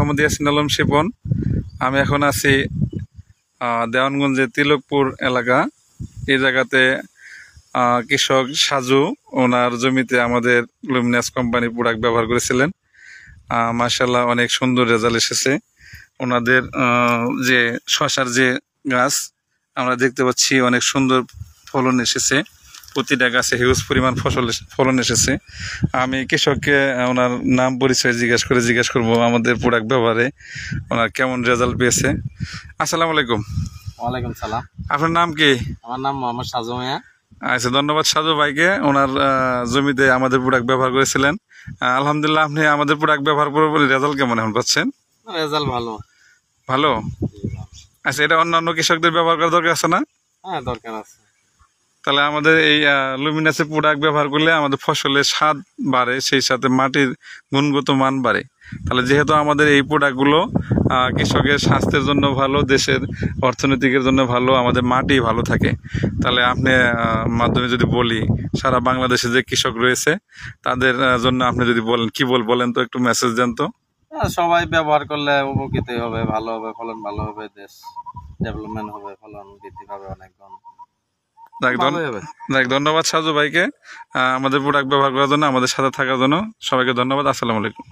মোহাম্মদ ইয়াসিন আলম শিপন। আমি এখন আছি দেওয়ানগঞ্জের তিলকপুর এলাকা। এই জায়গাতে কৃষক সাজু ওনার জমিতে আমাদের লুমিনাস কোম্পানি প্রোডাক্ট ব্যবহার করেছিলেন। মাশাআল্লাহ অনেক সুন্দর রেজাল্ট এসেছে। ওনাদের যে শসার যে গাছ আমরা দেখতে পাচ্ছি অনেক সুন্দর ফলন এসেছে। প্রতিটা গাছে হিউজ পরিমাণ ফলন এসেছে। আমি কৃষককে ওনার নাম পরিচয় জিজ্ঞেস করবো আমাদের প্রোডাক্ট ব্যবহারে ওনার কেমন রেজাল্ট পেয়েছে। আসসালামু আলাইকুম। ওয়ালাইকুম সালাম। আপনার নাম কি? আমার নাম মোহাম্মদ সাজু মিয়া। আচ্ছা, ধন্যবাদ সাজু ভাইকে। ওনার জমিতে আমাদের প্রোডাক্ট ব্যবহার করেছিলেন। আলহামদুলিল্লাহ, আপনি আমাদের প্রোডাক্ট ব্যবহার করে রেজাল্ট কেমন এখন পাচ্ছেন? রেজাল্ট ভালো। ভালো? আচ্ছা, এটা অন্যান্য কৃষকদের ব্যবহার করার দরকার আছে না? হ্যাঁ, দরকার আছে। তাহলে আমাদের এই লুমিনাসের প্রোডাক্ট ব্যবহার করলে আমাদের ফসলের স্বাদ বাড়ে, সেই সাথে মাটির গুণগত মান বাড়ে। তাহলে যেহেতু আমাদের এই প্রোডাক্টগুলো কৃষকের স্বাস্থ্যের জন্য ভালো, দেশের অর্থনীতিকের জন্য ভালো, আমাদের মাটি ভালো থাকে। তাহলে আপনি মাধ্যমে যদি বলি সারা বাংলাদেশে যে কৃষক রয়েছে তাদের জন্য আপনি যদি বলেন, কি বলেন তো, একটু মেসেজ দেন তো। সবাই ব্যবহার করলে উপকৃত হবে, ভালো হবে, ফলন ভালো হবে, দেশ ডেভেলপমেন্ট হবে, ফলন বৃদ্ধি পাবে অনেক গুণ। ধন্যবাদ সাজু ভাইকে আমাদের প্রোডাক্ট ব্যবহার করার জন্য, আমাদের সাথে থাকার জন্য। সবাইকে ধন্যবাদ। আসসালামু আলাইকুম।